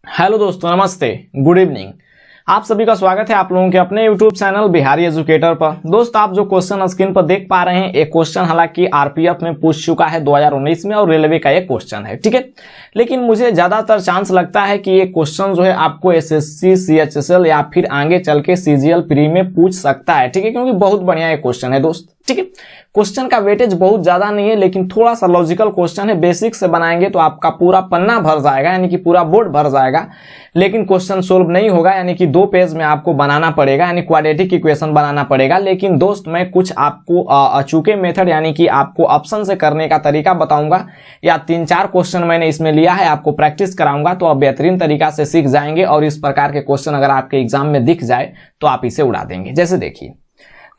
Hello दोस्तों, नमस्ते, good evening. आप सभी का स्वागत है आप लोगों के अपने यूट्यूब चैनल बिहारी एजुकेटर पर। दोस्त, आप जो क्वेश्चन स्क्रीन पर देख पा रहे हैं, एक क्वेश्चन हालांकि आरपीएफ में पूछ चुका है 2019 में और रेलवे का एक क्वेश्चन है, ठीक है। लेकिन मुझे ज्यादातर चांस लगता है कि ये क्वेश्चन जो है आपको एसएससी, सीएचएसएल या फिर आगे चल के सीजीएल प्री में पूछ सकता है, ठीक है, क्योंकि बहुत बढ़िया ये क्वेश्चन है दोस्त, ठीक है। क्वेश्चन का वेटेज बहुत ज्यादा नहीं है, लेकिन थोड़ा सा लॉजिकल क्वेश्चन है। बेसिक से बनाएंगे तो आपका पूरा पन्ना भर जाएगा, यानी कि पूरा बोर्ड भर जाएगा, लेकिन क्वेश्चन सोल्व नहीं होगा, यानी कि 2 पेज में आपको बनाना पड़ेगा, यानी क्वाड्रेटिक इक्वेशन बनाना पड़ेगा। लेकिन दोस्त, मैं कुछ आपको अचूके मेथड यानी कि आपको ऑप्शन से करने का तरीका बताऊंगा, या 3-4 क्वेश्चन मैंने इसमें लिया है, आपको प्रैक्टिस कराऊंगा तो आप बेहतरीन तरीका से सीख जाएंगे। और इस प्रकार के क्वेश्चन अगर आपके एग्जाम में दिख जाए तो आप इसे उड़ा देंगे। जैसे देखिए,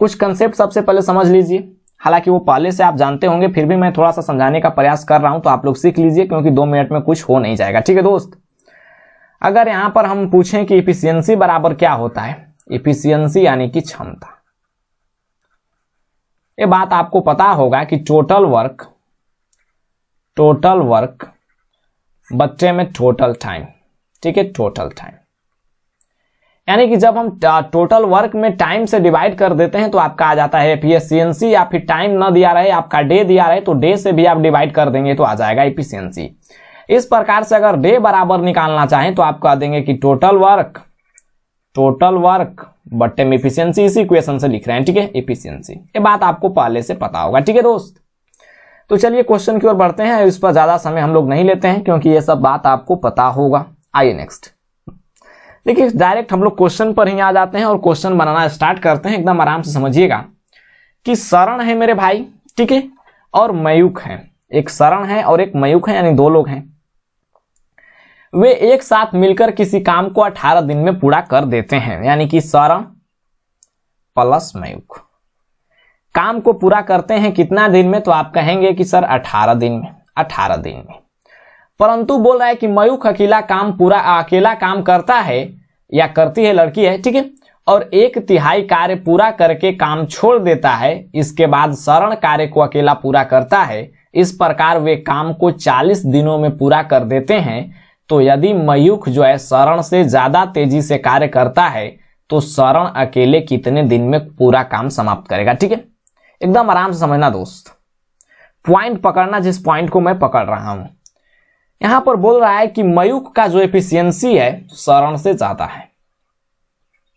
कुछ कंसेप्ट सबसे पहले समझ लीजिए। हालांकि वो पहले से आप जानते होंगे, फिर भी मैं थोड़ा सा समझाने का प्रयास कर रहा हूं, तो आप लोग सीख लीजिए, क्योंकि 2 मिनट में कुछ हो नहीं जाएगा, ठीक है दोस्त। अगर यहां पर हम पूछें कि इफिशियंसी बराबर क्या होता है, इफिशियंसी यानी कि क्षमता, ये बात आपको पता होगा कि टोटल वर्क बच्चे में टोटल टाइम, ठीक है, टोटल टाइम, यानी कि जब हम टोटल वर्क में टाइम से डिवाइड कर देते हैं तो आपका आ जाता है एफिशिएंसी। या फिर टाइम न दिया रहे, आपका डे दिया रहे, तो डे से भी आप डिवाइड कर देंगे तो आ जाएगा एफिशिएंसी। इस प्रकार से अगर डे बराबर निकालना चाहें तो आप कह देंगे कि टोटल वर्क बट्टे में एफिशिएंसी। इस इक्वेशन से लिख रहे हैं, ठीक है, एफिशिएंसी। ये बात आपको पहले से पता होगा, ठीक है दोस्त। तो चलिए क्वेश्चन की ओर बढ़ते हैं। इस पर ज्यादा समय हम लोग नहीं लेते हैं, क्योंकि ये सब बात आपको पता होगा। आइए नेक्स्ट, देखिए, डायरेक्ट हम लोग क्वेश्चन पर ही आ जाते हैं और क्वेश्चन बनाना स्टार्ट करते हैं। एकदम आराम से समझिएगा कि सरण है मेरे भाई, ठीक है, और मयूख है। एक सरण है और एक मयूख है, यानी 2 लोग हैं। वे एक साथ मिलकर किसी काम को 18 दिन में पूरा कर देते हैं, यानी कि सरण प्लस मयूख काम को पूरा करते हैं कितना दिन में, तो आप कहेंगे कि सर 18 दिन में, 18 दिन में। परंतु बोल रहा है कि मयूख अकेला काम करता है या करती है, लड़की है, ठीक है, और 1/3 कार्य पूरा करके काम छोड़ देता है। इसके बाद सरण कार्य को अकेला पूरा करता है। इस प्रकार वे काम को 40 दिनों में पूरा कर देते हैं। तो यदि मयूख जो है सरण से ज्यादा तेजी से कार्य करता है तो सरण अकेले कितने दिन में पूरा काम समाप्त करेगा, ठीक है। एकदम आराम से समझना दोस्त, पॉइंट पकड़ना, जिस पॉइंट को मैं पकड़ रहा हूं। यहां पर बोल रहा है कि मयूख का जो एफिशिएंसी है सरण से ज्यादा है,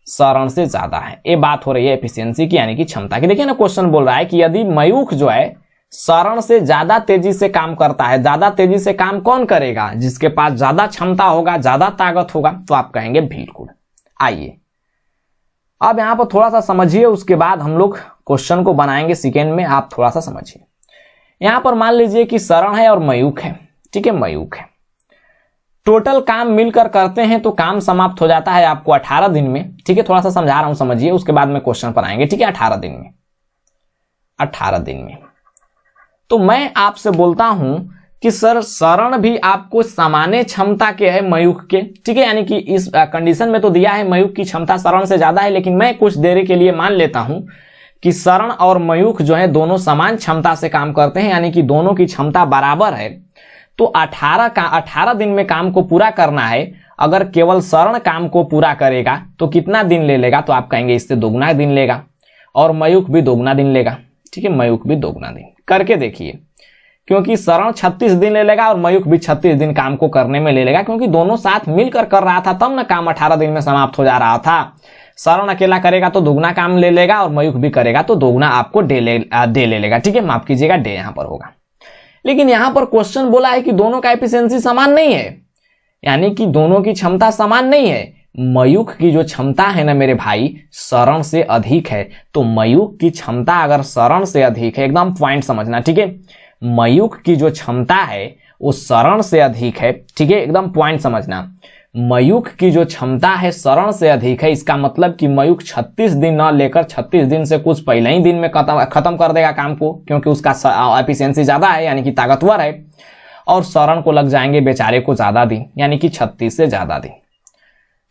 सरण से ज्यादा है। ये बात हो रही है एफिशिएंसी की, यानी कि क्षमता की। देखिए ना, क्वेश्चन बोल रहा है कि यदि मयूख जो है सरण से ज्यादा तेजी से काम करता है। ज्यादा तेजी से काम कौन करेगा? जिसके पास ज्यादा क्षमता होगा, ज्यादा ताकत होगा। तो आप कहेंगे बिल्कुल। आइए अब यहां पर थोड़ा सा समझिए, उसके बाद हम लोग क्वेश्चन को बनाएंगे सेकेंड में। आप थोड़ा सा समझिए। यहां पर मान लीजिए कि सरण है और मयूख है, ठीक है, मयूख है। टोटल काम मिलकर करते हैं तो काम समाप्त हो जाता है आपको 18 दिन में, ठीक है। थोड़ा सा समझा रहा हूं, समझिए, उसके बाद में क्वेश्चन पर आएंगे, ठीक है। 18 दिन में, 18 दिन में। तो मैं आपसे बोलता हूं कि सर सरण भी आपको सामान्य क्षमता के है मयूख के, ठीक है, यानी कि इस कंडीशन में तो दिया है मयूख की क्षमता सरण से ज्यादा है, लेकिन मैं कुछ देर के लिए मान लेता हूं कि सरण और मयूख जो है दोनों समान क्षमता से काम करते हैं, यानी कि दोनों की क्षमता बराबर है। तो 18 दिन में काम को पूरा करना है। अगर केवल सरण काम को पूरा करेगा तो कितना दिन ले लेगा? तो आप कहेंगे इससे दोगुना दिन लेगा, और मयूख भी दोगुना दिन लेगा, ठीक है, मयूख भी दोगुना दिन। करके देखिए, क्योंकि सरण 36 दिन ले लेगा और मयूख भी 36 दिन काम को करने में ले लेगा, क्योंकि दोनों साथ मिलकर कर रहा था, तब ना काम 18 दिन में समाप्त हो जा रहा था। सरण अकेला करेगा तो दोगुना काम ले लेगा, और मयूख भी करेगा तो दोगुना आपको डे ले लेगा, ठीक है, माफ कीजिएगा, डे यहां पर होगा। लेकिन यहां पर क्वेश्चन बोला है कि दोनों का एफिशिएंसी समान नहीं है, यानी कि दोनों की क्षमता समान नहीं है। मयूख की जो क्षमता है ना मेरे भाई, सरण से अधिक है। तो मयूख की क्षमता अगर सरण से अधिक है, एकदम पॉइंट समझना, ठीक है, मयूख की जो क्षमता है वो सरण से अधिक है, ठीक है, एकदम पॉइंट समझना। मयूख की जो क्षमता है सरण से अधिक है, इसका मतलब कि मयूख 36 दिन न लेकर 36 दिन से कुछ पहले ही दिन में खत्म कर देगा काम को, क्योंकि उसका एफिशिएंसी ज्यादा है, यानी कि ताकतवर है। और सरण को लग जाएंगे बेचारे को ज्यादा दिन, यानी कि 36 से ज्यादा दिन।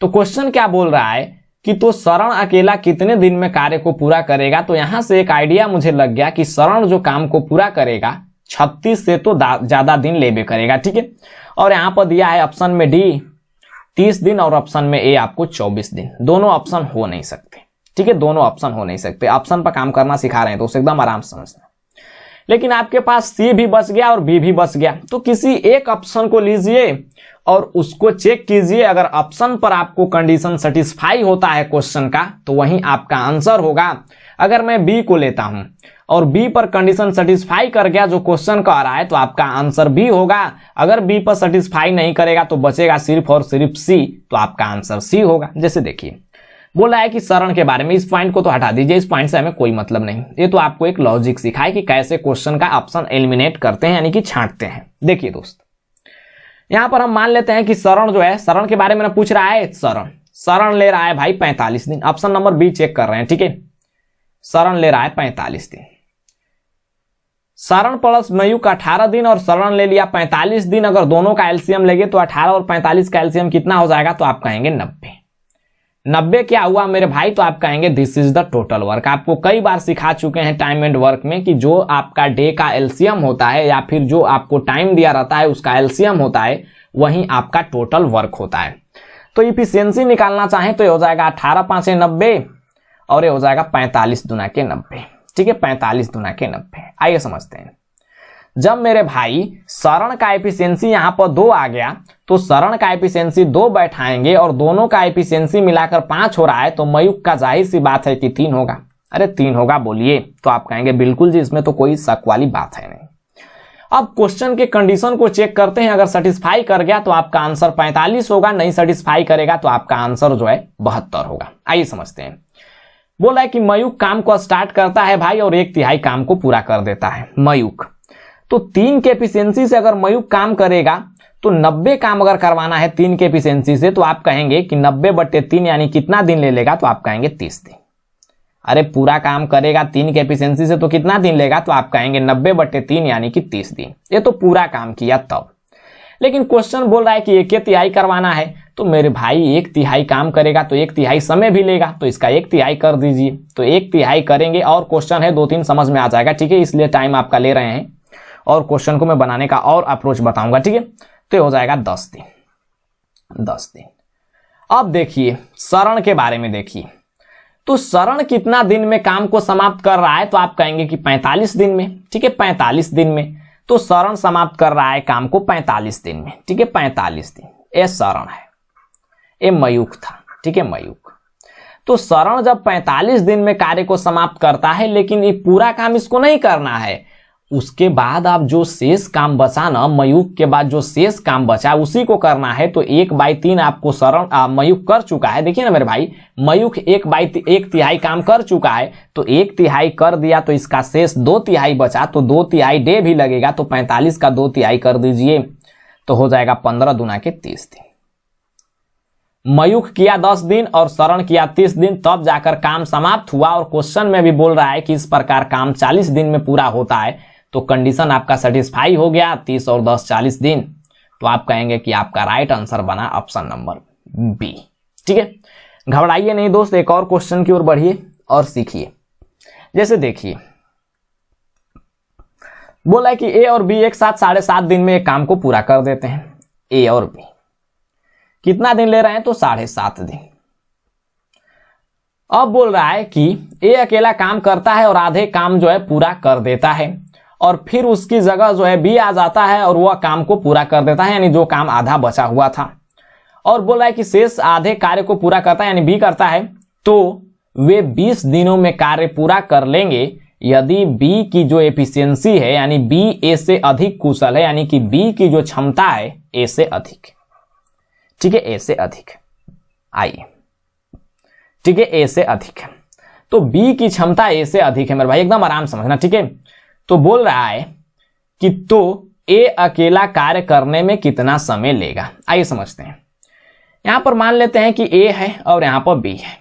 तो क्वेश्चन क्या बोल रहा है कि तो सरण अकेला कितने दिन में कार्य को पूरा करेगा? तो यहां से एक आइडिया मुझे लग गया कि सरण जो काम को पूरा करेगा 36 से तो ज्यादा दिन लेबे करेगा, ठीक है। और यहां पर दिया है ऑप्शन में डी 30 दिन और ऑप्शन में ए आपको 24 दिन। दोनों ऑप्शन हो नहीं सकते, ठीक है, दोनों ऑप्शन हो नहीं सकते। ऑप्शन पर काम करना सिखा रहे हैं तो उसे एकदम आराम से समझना। लेकिन आपके पास सी भी बच गया और बी भी बच गया, तो किसी एक ऑप्शन को लीजिए और उसको चेक कीजिए। अगर ऑप्शन पर आपको कंडीशन सेटिस्फाई होता है क्वेश्चन का तो वहीं आपका आंसर होगा। अगर मैं बी को लेता हूं और बी पर कंडीशन सेटिस्फाई कर गया जो क्वेश्चन का आ रहा है तो आपका आंसर बी होगा। अगर बी पर सेटिस्फाई नहीं करेगा तो बचेगा सिर्फ और सिर्फ सी, तो आपका आंसर सी होगा। जैसे देखिए बोला है कि सरण के बारे में, इस पॉइंट को तो हटा दीजिए, इस पॉइंट से हमें कोई मतलब नहीं। ये तो आपको एक लॉजिक सिखाए कि कैसे क्वेश्चन का ऑप्शन एलिमिनेट करते हैं, यानी कि छांटते हैं। देखिए दोस्त, यहां पर हम मान लेते हैं कि सरण जो है, सरण के बारे में पूछ रहा है। सरण ले रहा है भाई 45 दिन। ऑप्शन नंबर बी चेक कर रहे हैं, ठीक है। सरण ले रहा है 45 दिन। सरण प्लस मयूक 18 दिन और सरण ले लिया 45 दिन। अगर दोनों का एलसीएम लेंगे तो 18 और 45 का एलसीएम कितना हो जाएगा, तो आप कहेंगे 90। 90 क्या हुआ मेरे भाई, तो आप कहेंगे this is the total work. आपको कई बार सिखा चुके हैं टाइम एंड वर्क में कि जो आपका डे का एलसीएम होता है या फिर जो आपको टाइम दिया रहता है उसका एलसीएम होता है, वहीं आपका टोटल वर्क होता है। तो इफिशियंसी निकालना चाहें तो ये हो जाएगा 18 5 90 और ये हो जाएगा 45 दूना के 90, ठीक है, 45 दूना के 90। आइए समझते हैं। जब मेरे भाई सरण का एफिशिएंसी यहां पर 2 आ गया तो सरण का एफिशिएंसी 2 बैठाएंगे और दोनों का एफिशिएंसी मिलाकर 5 हो रहा है, तो मयूक का जाहिर सी बात है कि 3 होगा। अरे 3 होगा बोलिए, तो आप कहेंगे बिल्कुल जी, इसमें तो कोई शक वाली बात है नहीं। अब क्वेश्चन के कंडीशन को चेक करते हैं। अगर सेटिस्फाई कर गया तो आपका आंसर 45 होगा, नहीं सेटिस्फाई करेगा तो आपका आंसर जो है 72 होगा। आइए समझते हैं। बोला है कि मयूक काम को स्टार्ट करता है भाई और 1/3 काम को पूरा कर देता है मयूक। तो 3 के एफिशिएंसी से अगर मयूक काम करेगा तो 90 काम अगर करवाना है 3 के एफिशिएंसी से, तो आप कहेंगे कि 90/3 यानी कितना दिन ले लेगा, तो आप कहेंगे 30 दिन। अरे पूरा काम करेगा 3 के एफिशिएंसी से तो कितना दिन लेगा, तो आप कहेंगे 90/3 यानी कि 30 दिन। ये तो पूरा काम किया तब। लेकिन क्वेश्चन बोल रहा है कि 1/3 करवाना है, तो मेरे भाई 1/3 काम करेगा तो 1/3 समय भी लेगा, तो इसका 1/3 कर दीजिए। तो 1/3 करेंगे और क्वेश्चन है 2-3 समझ में आ जाएगा, ठीक है, इसलिए टाइम आपका ले रहे हैं और क्वेश्चन को मैं बनाने का और अप्रोच बताऊंगा, ठीक है। तो हो जाएगा 10 दिन। 10 दिन। अब देखिए सरण के बारे में देखिए, तो सरण कितना दिन में काम को समाप्त कर रहा है, तो आप कहेंगे कि 45 दिन में, ठीक है, 45 दिन में। तो सरण समाप्त कर रहा है काम को 45 दिन में, ठीक है, 45 दिन। ये सरण है, ये मयूक था, ठीक है, मयूक। तो सरण जब 45 दिन में कार्य को समाप्त करता है, लेकिन ये पूरा काम इसको नहीं करना है, उसके बाद आप जो शेष काम बचा ना, मयूक के बाद जो शेष काम बचा उसी को करना है। तो 1/3 आपको सरण मयूक कर चुका है। देखिए ना मेरे भाई, मयूक 1/3 काम कर चुका है, तो 1/3 कर दिया तो इसका शेष 2/3 बचा, तो 2/3 डे भी लगेगा, तो 45 का 2/3 कर दीजिए, तो हो जाएगा 15 दूना के 30 दिन। मयूख किया 10 दिन और सरण किया 30 दिन, तब जाकर काम समाप्त हुआ। और क्वेश्चन में भी बोल रहा है कि इस प्रकार काम 40 दिन में पूरा होता है, तो कंडीशन आपका सेटिस्फाई हो गया, 30 और 10 40 दिन। तो आप कहेंगे कि आपका राइट आंसर बना ऑप्शन नंबर बी, ठीक है। घबराइए नहीं दोस्त, एक और क्वेश्चन की ओर बढ़िए और सीखिए। जैसे देखिए बोला है कि ए और बी एक साथ 7.5 दिन में एक काम को पूरा कर देते हैं। ए और बी कितना दिन ले रहे हैं, तो 7.5 दिन। अब बोल रहा है कि ए अकेला काम करता है और आधे काम जो है पूरा कर देता है, और फिर उसकी जगह जो है बी आ जाता है और वह काम को पूरा कर देता है, यानी जो काम आधा बचा हुआ था। और बोल रहा है कि शेष आधे कार्य को पूरा करता है, यानी बी करता है, तो वे 20 दिनों में कार्य पूरा कर लेंगे यदि बी की जो एफिशिएंसी है, यानी बी ए से अधिक कुशल है, यानी कि बी की जो क्षमता है ए से अधिक, ठीक है, ए से अधिक। आइए, ठीक है, ए से अधिक है, तो बी की क्षमता ए से अधिक है मेरे भाई, एकदम आराम समझना, ठीक है। तो बोल रहा है कि तो ए अकेला कार्य करने में कितना समय लेगा। आइए समझते हैं। यहां पर मान लेते हैं कि ए है और यहां पर बी है,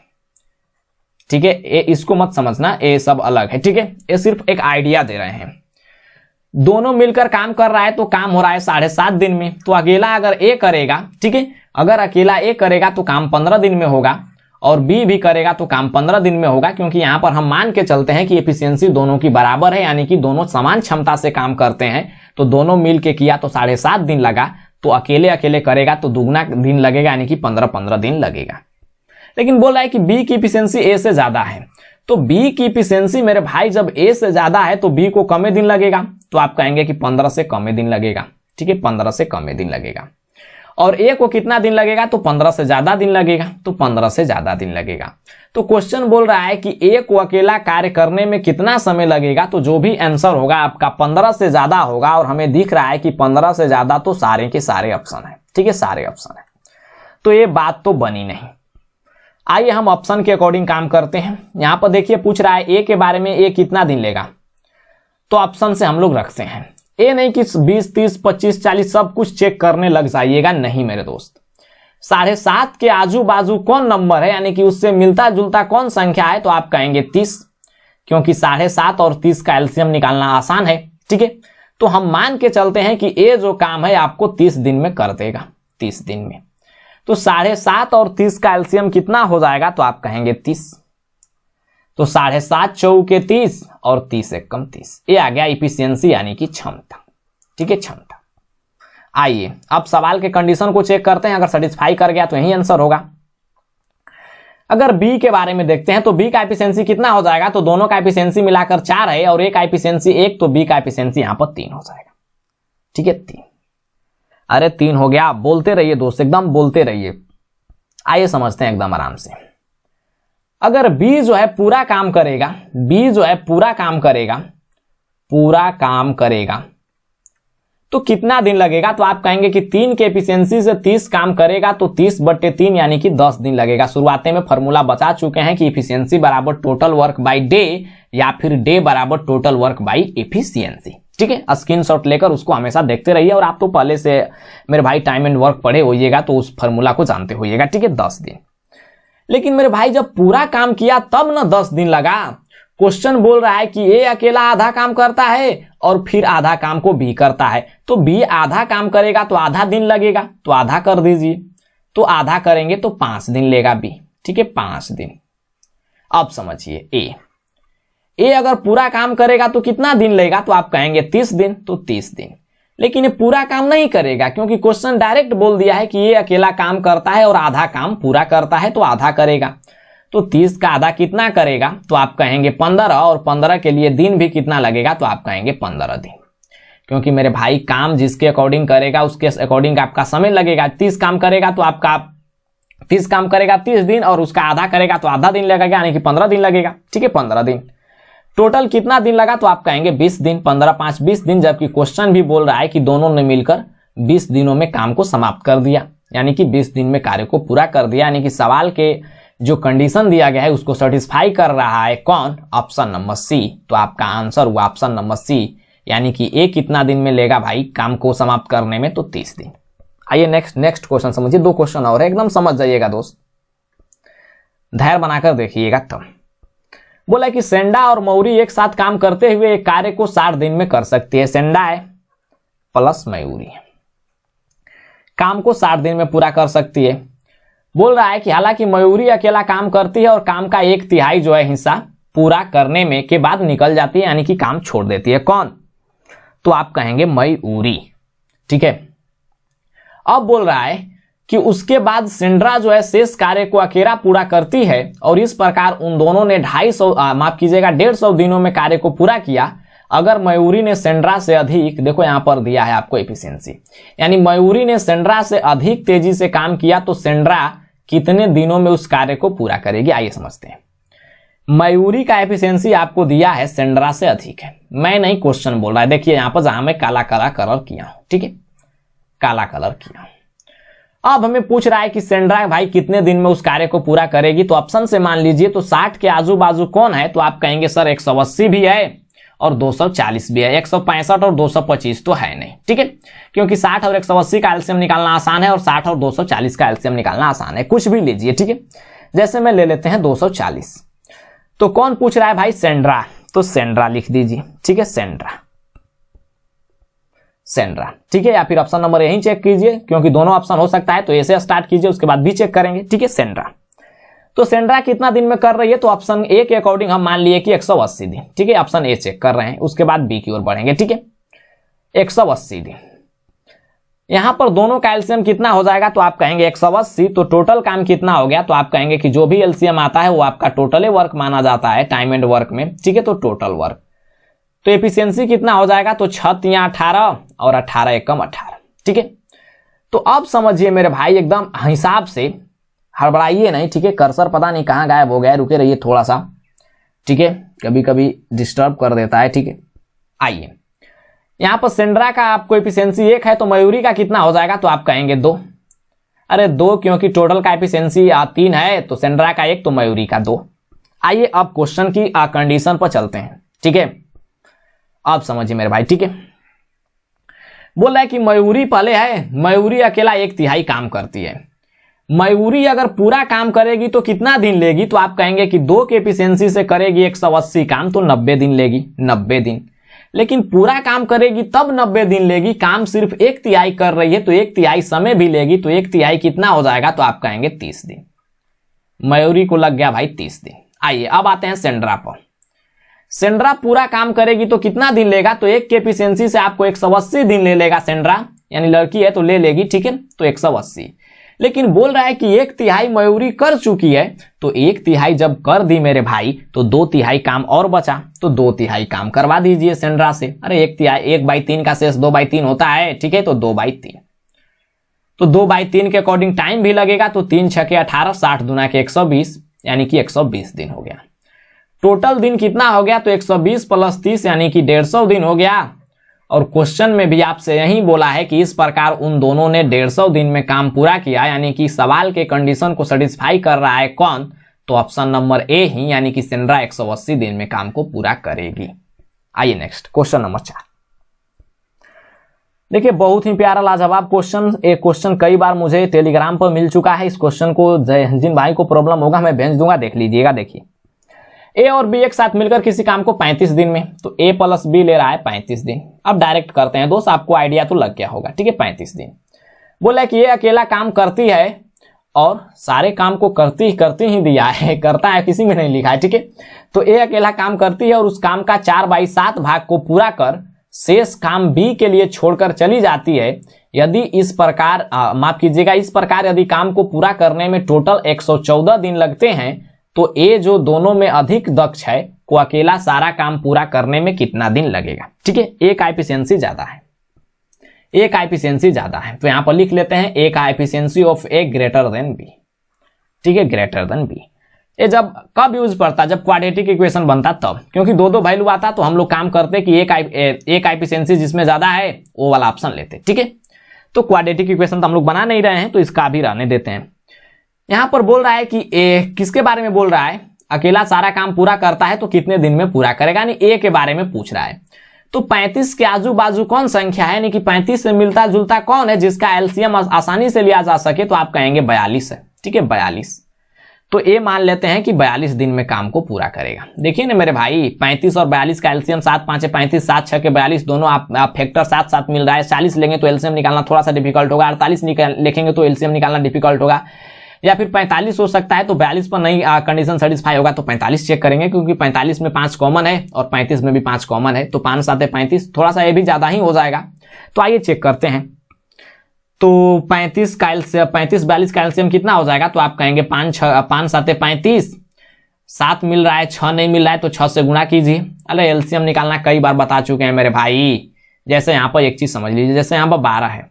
ठीक है। ए इसको मत समझना, ए सब अलग है, ठीक है। ये सिर्फ एक आइडिया दे रहे हैं। दोनों मिलकर काम कर रहा है तो काम हो रहा है 7.5 दिन में। तो अकेला अगर ए करेगा, ठीक है, अगर अकेला ए करेगा तो काम 15 दिन में होगा, और बी भी करेगा तो काम 15 दिन में होगा, क्योंकि यहां पर हम मान के चलते हैं कि एफिशिएंसी दोनों की बराबर है, यानी कि दोनों समान क्षमता से काम करते हैं। तो दोनों मिल के किया तो 7.5 दिन लगा, तो अकेले अकेले करेगा तो दुगना दिन लगेगा, यानी कि 15-15 दिन लगेगा। लेकिन बोल रहा है कि बी की इफिशियंसी ए से ज्यादा है, तो बी की इफिशियंसी मेरे भाई जब ए से ज्यादा है तो बी को कम दिन लगेगा, तो आप कहेंगे कि 15 से कम दिन लगेगा। ठीक है, 15 से कम दिन लगेगा। और ए को कितना दिन लगेगा, तो 15 से ज्यादा दिन लगेगा, तो 15 से ज्यादा दिन लगेगा। तो क्वेश्चन बोल रहा है कि ए को अकेला कार्य करने में कितना समय लगेगा, तो जो भी आंसर होगा आपका 15 से ज्यादा होगा। और हमें दिख रहा है कि 15 से ज्यादा तो सारे के सारे ऑप्शन है। ठीक है, सारे ऑप्शन है, तो ये बात तो बनी नहीं। आइए हम ऑप्शन के अकॉर्डिंग काम करते हैं। यहां पर देखिए पूछ रहा है ए के बारे में, ए कितना दिन लेगा, तो ऑप्शन से हम लोग रखते हैं। ए नहीं कि 20, 30, 25, 40 सब कुछ चेक करने लग जाइएगा, नहीं मेरे दोस्त। 7.5 के आजू बाजू कौन नंबर है, यानी कि उससे मिलता जुलता कौन संख्या है, तो आप कहेंगे 30, क्योंकि 7.5 और 30 का एलसीएम निकालना आसान है। ठीक है, तो हम मान के चलते हैं कि ए जो काम है आपको 30 दिन में कर देगा, 30 दिन में। तो 7.5 और 30 का एलसीएम कितना हो जाएगा, तो आप कहेंगे 30। तो 7.5 चौके 30 और 30 एक कम 30, ये आ गया इफिशियंसी यानी कि क्षमता। ठीक है, क्षमता। आइए अब सवाल के कंडीशन को चेक करते हैं, अगर सेटिस्फाई कर गया तो यही आंसर होगा। अगर बी के बारे में देखते हैं तो बी का एफिशिएंसी कितना हो जाएगा, तो दोनों का एफिशिएंसी मिलाकर 4 है और ए का एफिशिएंसी 1, तो बी का एफिशिएंसी यहां पर 3 हो जाएगा। ठीक है, 3। अरे 3 हो गया, बोलते रहिए दोस्त, एकदम बोलते रहिए। आइए समझते हैं एकदम आराम से। अगर बी जो है पूरा काम करेगा, बी जो है पूरा काम करेगा तो कितना दिन लगेगा, तो आप कहेंगे कि 3 के एफिशिएंसी से 30 काम करेगा तो 30/3 यानी कि 10 दिन लगेगा। शुरुआत में फॉर्मूला बता चुके हैं कि इफिशियंसी बराबर टोटल वर्क बाय डे या फिर डे बराबर टोटल वर्क बाय इफिशियंसी। ठीक है, स्क्रीनशॉट लेकर उसको हमेशा देखते रहिए, और आप तो पहले से मेरे भाई टाइम एंड वर्क पढ़े होइएगा तो उस फॉर्मूला को जानते होइएगा। ठीक है, 10 दिन। लेकिन मेरे भाई जब पूरा काम किया तब ना 10 दिन लगा। क्वेश्चन बोल रहा है कि ए अकेला आधा काम करता है और फिर आधा काम को बी करता है, तो बी आधा काम करेगा तो आधा दिन लगेगा, तो आधा कर दीजिए। तो आधा करेंगे तो 5 दिन लेगा बी। ठीक है, 5 दिन। अब समझिए ए अगर पूरा काम करेगा तो कितना दिन लेगा, तो आप कहेंगे 30 दिन, तो 30 दिन। लेकिन ये पूरा काम नहीं करेगा, क्योंकि क्वेश्चन डायरेक्ट बोल दिया है कि ये अकेला काम करता है और आधा काम पूरा करता है, तो आधा करेगा। तो 30 का आधा कितना करेगा, तो आप कहेंगे 15, और 15 के लिए दिन भी कितना लगेगा, तो आप कहेंगे 15 दिन। क्योंकि मेरे भाई काम जिसके अकॉर्डिंग करेगा उसके अकॉर्डिंग आपका समय लगेगा। 30 काम करेगा तो आपका 30 काम करेगा 30 दिन, और उसका आधा करेगा तो आधा दिन लगेगा, यानी कि 15 दिन लगेगा। ठीक है, 15 दिन। टोटल कितना दिन लगा, तो आप कहेंगे 20 दिन। 15, 5, 20 दिन, जबकि क्वेश्चन भी बोल रहा है कि दोनों ने मिलकर 20 दिनों में काम को समाप्त कर दिया, यानी कि 20 दिन में कार्य को पूरा कर दिया। यानी कि सवाल के जो कंडीशन दिया गया है उसको सेटिस्फाई कर रहा है कौन, ऑप्शन नंबर सी। तो आपका आंसर हुआ ऑप्शन नंबर सी, यानी कि ए कितना दिन में लेगा भाई काम को समाप्त करने में, तो 30 दिन। आइए नेक्स्ट क्वेश्चन समझिए। 2 क्वेश्चन और है, एकदम समझ जाइएगा दोस्त, धैर्य बनाकर देखिएगा। तब बोला कि सेंडा और मयूरी एक साथ काम करते हुए एक कार्य को 60 दिन में कर सकती है। सेंडा है प्लस मयूरी काम को 60 दिन में पूरा कर सकती है। बोल रहा है कि हालांकि मयूरी अकेला काम करती है और काम का 1/3 जो है हिस्सा पूरा करने में के बाद निकल जाती है, यानी कि काम छोड़ देती है। कौन, तो आप कहेंगे मयूरी। ठीक है, अब बोल रहा है कि उसके बाद सेंड्रा जो है शेष कार्य को अकेला पूरा करती है, और इस प्रकार उन दोनों ने 150 दिनों में कार्य को पूरा किया। अगर मयूरी ने सेंड्रा से अधिक, देखो यहां पर दिया है आपको एफिशिएंसी, यानी मयूरी ने सेंड्रा से अधिक तेजी से काम किया तो सेंड्रा कितने दिनों में उस कार्य को पूरा करेगी। आइए समझते हैं। मयूरी का एफिशिएंसी आपको दिया है सेंड्रा से अधिक है, मैं नहीं क्वेश्चन बोल रहा है। देखिए यहां पर जहां मैं काला कलर किया हूं, ठीक है, काला कलर किया हूं। अब हमें पूछ रहा है कि सेंड्रा भाई कितने दिन में उस कार्य को पूरा करेगी, तो ऑप्शन से मान लीजिए तो 60 के आजू बाजू कौन है, तो आप कहेंगे सर 180 भी है और 240 भी है। 165 और 225 तो है नहीं। ठीक है, क्योंकि 60 और 180 का एलसीएम निकालना आसान है और 60 और 240 का एलसीएम निकालना आसान है, कुछ भी लीजिए। ठीक है, जैसे मैं ले लेते हैं 240। तो कौन पूछ रहा है भाई, सेंड्रा, तो सेंड्रा लिख दीजिए। ठीक है, सेंड्रा। ठीक है, या फिर ऑप्शन नंबर यही चेक कीजिए, क्योंकि दोनों ऑप्शन हो सकता है, तो ऐसे स्टार्ट कीजिए, उसके बाद भी चेक करेंगे। ठीक है, सेंड्रा। तो सेंड्रा कितना दिन में कर रही है, तो ऑप्शन ए के अकॉर्डिंग हम मान लिए कि 180 दिन। ठीक है, ऑप्शन ए चेक कर रहे हैं, उसके बाद बी की ओर बढ़ेंगे। ठीक है, 180 दिन। यहां पर दोनों का एलसीएम कितना हो जाएगा तो आप कहेंगे 180। तो टोटल काम कितना हो गया तो आप कहेंगे कि जो भी एलसीएम आता है वो आपका टोटल वर्क माना जाता है टाइम एंड वर्क में, ठीक है। तो टोटल वर्क, तो एफिशिएंसी कितना हो जाएगा तो 6 या 18 और 18 एकम 18, ठीक है। तो अब समझिए मेरे भाई एकदम हिसाब से, हड़बड़ाइए नहीं, ठीक है। कर्सर पता नहीं कहां गायब हो गया, रुके रहिए थोड़ा सा, ठीक है, कभी कभी डिस्टर्ब कर देता है, ठीक है। आइए यहां पर सेंड्रा का आपको एफिशिएंसी 1 है तो मयूरी का कितना हो जाएगा तो आप कहेंगे 2। अरे 2 क्योंकि टोटल का एफिशिएंसी 3 है तो सेंड्रा का 1 तो मयूरी का 2। आइए अब क्वेश्चन की कंडीशन पर चलते हैं, ठीक है। अब समझिए मेरे भाई, ठीक है। बोल रहा है कि मयूरी पहले है, मयूरी अकेला 1/3 काम करती है। मयूरी अगर पूरा काम करेगी तो कितना दिन लेगी तो आप कहेंगे कि 2 के एफिशिएंसी से करेगी 180 काम तो 90 दिन लेगी, 90 दिन। लेकिन पूरा काम करेगी तब 90 दिन लेगी, काम सिर्फ 1/3 कर रही है तो 1/3 समय भी लेगी, तो 1/3 कितना हो जाएगा तो आप कहेंगे 30 दिन। मयूरी को लग गया भाई 30 दिन। आइए अब आते हैं सेंड्रा पर। सेंड्रा पूरा काम करेगी तो कितना दिन लेगा तो 1 के एफिशिएंसी से आपको 180 दिन ले लेगा सेंड्रा, यानी लड़की है तो ले लेगी, ठीक है। तो 180, लेकिन बोल रहा है कि 1/3 मयूरी कर चुकी है तो 1/3 जब कर दी मेरे भाई तो 2/3 काम और बचा, तो 2/3 काम करवा दीजिए सेंड्रा से। अरे 1/3 का शेष 2/3 होता है, ठीक है। तो 2/3, तो 2/3 के अकॉर्डिंग टाइम भी लगेगा, तो 3 6 के 18, 60 दूना के 120, यानी कि 120 दिन हो गया। टोटल दिन कितना हो गया तो 120 + 30 यानी कि 150 दिन हो गया। और क्वेश्चन में भी आपसे यही बोला है कि इस प्रकार उन दोनों ने 150 दिन में काम पूरा किया, यानी कि सवाल के कंडीशन को सेटिस्फाई कर रहा है कौन, तो ऑप्शन नंबर ए ही, यानी कि सेंड्रा 180 दिन में काम को पूरा करेगी। आइए नेक्स्ट क्वेश्चन नंबर 4। देखिए बहुत ही प्यारा लाजवाब क्वेश्चन, एक क्वेश्चन कई बार मुझे टेलीग्राम पर मिल चुका है। इस क्वेश्चन को जिन भाई को प्रॉब्लम होगा मैं भेज दूंगा, देख लीजिएगा। देखिए ए और बी एक साथ मिलकर किसी काम को 35 दिन में, तो ए + बी ले रहा है 35 दिन। अब डायरेक्ट करते हैं दोस्त, आपको आइडिया तो लग गया होगा, ठीक है। 35 दिन बोला है कि ये अकेला काम करती है और सारे काम को करती ही दिया है, करता है किसी में नहीं लिखा है, ठीक है। तो ए अकेला काम करती है और उस काम का 4/7 भाग को पूरा कर शेष काम बी के लिए छोड़कर चली जाती है। यदि इस प्रकार माफ कीजिएगा, इस प्रकार यदि काम को पूरा करने में टोटल 114 दिन लगते हैं तो ए जो दोनों में अधिक दक्ष है को अकेला सारा काम पूरा करने में कितना दिन लगेगा, ठीक है। ए का एफिशिएंसी ज्यादा है, ए का एफिशिएंसी ज्यादा है, तो यहां पर लिख लेते हैं ए का efficiency of A greater than B, ठीक है, ग्रेटर देन बी। ये जब कब यूज पड़ता, जब क्वाड्रेटिक इक्वेशन बनता तब, क्योंकि 2 वैल्यू आता तो हम लोग काम करते कि ए का एफिशिएंसी जिसमें ज्यादा है वो वाला ऑप्शन लेते, ठीक है। तो क्वाड्रेटिक इक्वेशन तो हम लोग बना नहीं रहे हैं तो इसका भी रहने देते हैं। यहां पर बोल रहा है कि ए किसके बारे में बोल रहा है, अकेला सारा काम पूरा करता है तो कितने दिन में पूरा करेगा, यानी ए के बारे में पूछ रहा है। तो 35 के आजू बाजू कौन संख्या है, यानी कि 35 से मिलता जुलता कौन है जिसका एलसीएम आसानी से लिया जा सके, तो आप कहेंगे 42 है, ठीक है, 42। तो ए मान लेते हैं कि 42 दिन में काम को पूरा करेगा। देखिए ना मेरे भाई 35 और 42 का एलसीएम 7 5 35, 7 6 के 42, दोनों आप फैक्टर साथ साथ मिल रहा है। 40 लेंगे तो एलसीएम निकालना थोड़ा सा डिफिकल्ट होगा, 48 लिखेंगे तो एलसीएम निकालना डिफिकल्ट होगा, या फिर 45 हो सकता है। तो 42 पर नहीं कंडीशन सेटिस्फाई होगा तो 45 चेक करेंगे, क्योंकि 45 में 5 कॉमन है और 35 में भी 5 कॉमन है, तो 5 7 35, थोड़ा सा ये भी ज्यादा ही हो जाएगा। तो आइए चेक करते हैं। तो 35 42 का एलसीएम कितना हो जाएगा, तो आप कहेंगे 5 7 35, 7 मिल रहा है, 6 नहीं मिल रहा है तो 6 से गुणा कीजिए। अरे एलसीएम निकालना कई बार बता चुके हैं मेरे भाई। जैसे यहाँ पर एक चीज समझ लीजिए, जैसे यहाँ पर 12 है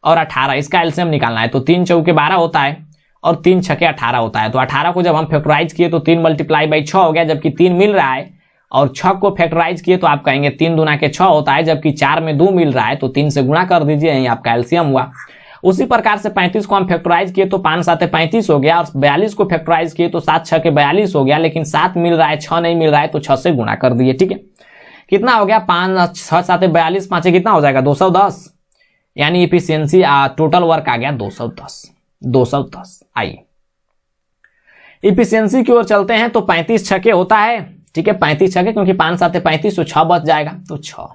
और 18, इसका एलसीएम निकालना है तो 3 चौके 12 होता है और 3 छके 18 होता है। तो 18 को जब हम फैक्टराइज किए तो 3 × 6 हो गया, जबकि 3 मिल रहा है, और 6 को फैक्टराइज किए तो आप कहेंगे 3 दूना के 6 होता है, जबकि 4 में 2 मिल रहा है तो 3 से गुणा कर दीजिए, यही आपका एलसीएम हुआ। उसी प्रकार से 35 को हम फैक्टराइज किए तो 5 7 35 हो गया, और 42 को फैक्टराइज किए तो 7 6 42 हो गया, लेकिन 7 मिल रहा है 6 नहीं मिल रहा है तो 6 से गुणा कर दिए, ठीक है। कितना हो गया 5 6 7 42, 5 कितना हो जाएगा 210, यानी इफिशियंसी टोटल वर्क आ गया 210। आइए इफिशियंसी की ओर चलते हैं। तो 35 छके होता है, ठीक है, 35 छके, क्योंकि 5 7 35 तो 6 बच जाएगा, तो 6।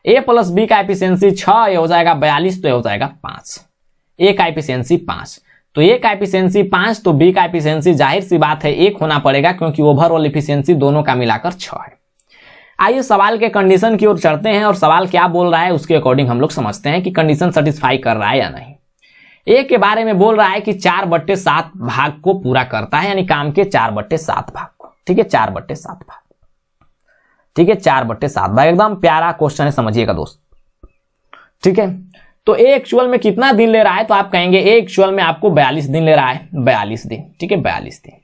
ए + बी का एफिशिएंसी 6, ये हो जाएगा 42, तो ये हो जाएगा 5। ए का एफिशिएंसी 5, तो ए का एफिशिएंसी 5, तो बी का एफिशिएंसी जाहिर सी बात है 1 होना पड़ेगा, क्योंकि ओवरऑल एफिशिएंसी दोनों का मिलाकर 6 है। आइए सवाल के कंडीशन की ओर चढ़ते हैं और सवाल क्या बोल रहा है उसके अकॉर्डिंग हम लोग समझते हैं कि कंडीशन सेटिस्फाई कर रहा है या नहीं। ए के बारे में बोल रहा है कि 4/7 भाग को पूरा करता है, यानी काम के 4/7 भाग को। ठीक है, 4/7 भाग। ठीक है, 4/7 भाग। एकदम प्यारा क्वेश्चन है, समझिएगा दोस्त। ठीक है, तो ए एक्चुअल में कितना दिन ले रहा है, तो आप कहेंगे ए एक्चुअल में आपको 42 दिन ले रहा है, 42 दिन। ठीक है, 42 दिन।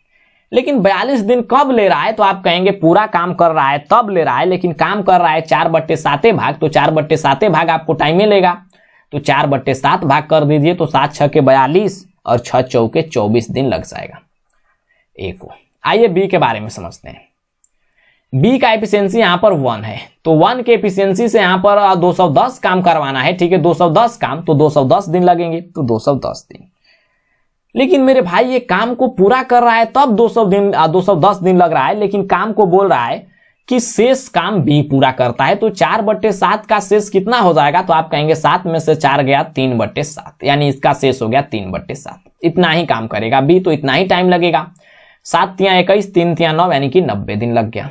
लेकिन 42 दिन कब ले रहा है, तो आप कहेंगे पूरा काम कर रहा है तब ले रहा है, लेकिन काम कर रहा है 4/7 भाग, तो 4/7 भाग आपको टाइम में लेगा, तो 4/7 भाग कर दीजिए, तो 7 6 के 42 और 6 चौके 24 दिन लग जाएगा ए को। आइए बी के बारे में समझते हैं। बी का एफिशिएंसी यहां पर 1 है, तो 1 के एफिशिएंसी से यहां पर 210 काम करवाना है। ठीक है, 210 काम, तो 210 दिन लगेंगे, तो 210 दिन। लेकिन मेरे भाई ये काम को पूरा कर रहा है तब 210 दिन लग रहा है, लेकिन काम को बोल रहा है कि शेष काम बी पूरा करता है, तो 4/7 का शेष कितना हो जाएगा, तो आप कहेंगे 7 में से 4 गया 3/7, यानी इसका शेष हो गया 3/7। इतना ही काम करेगा बी, तो इतना ही टाइम लगेगा। 7 तिया 21, 3 तिया 9, यानी कि 90 दिन लग गया।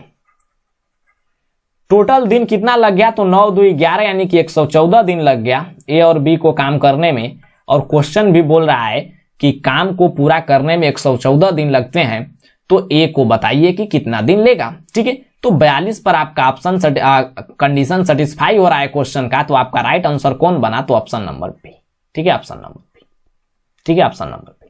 टोटल दिन कितना लग गया, तो 9 2 11, यानी कि 114 दिन लग गया ए और बी को काम करने में। और क्वेश्चन भी बोल रहा है कि काम को पूरा करने में 114 दिन लगते हैं, तो ए को बताइए कि कितना दिन लेगा। ठीक है, तो 42 पर आपका ऑप्शन कंडीशन सेटिस्फाई हो रहा है क्वेश्चन का, तो आपका राइट आंसर कौन बना, तो ऑप्शन नंबर बी। ठीक है, ऑप्शन नंबर बी। ठीक है, ऑप्शन नंबर बी।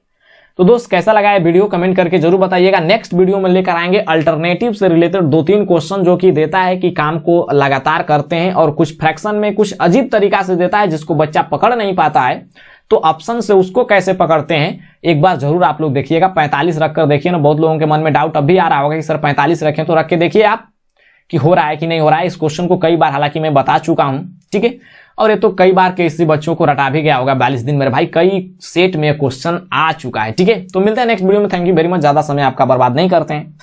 तो दोस्त कैसा लगा है वीडियो, कमेंट करके जरूर बताइएगा। नेक्स्ट वीडियो में लेकर आएंगे अल्टरनेटिव से रिलेटेड 2-3 क्वेश्चन, जो कि देता है कि काम को लगातार करते हैं और कुछ फ्रैक्शन में कुछ अजीब तरीका से देता है जिसको बच्चा पकड़ नहीं पाता है, तो ऑप्शन से उसको कैसे पकड़ते हैं एक बार जरूर आप लोग देखिएगा। 45 रखकर देखिए ना, बहुत लोगों के मन में डाउट अभी आ रहा होगा कि सर 45 रखें, तो रख के देखिए आप कि हो रहा है कि नहीं हो रहा है। इस क्वेश्चन को कई बार हालांकि मैं बता चुका हूं। ठीक है, और ये तो कई बार किसी बच्चों को रटा भी गया होगा 42 दिन। मेरे भाई कई सेट में क्वेश्चन आ चुका है। ठीक है, तो मिलते हैं नेक्स्ट वीडियो में। थैंक यू वेरी मच, ज्यादा समय आपका बर्बाद नहीं करते हैं।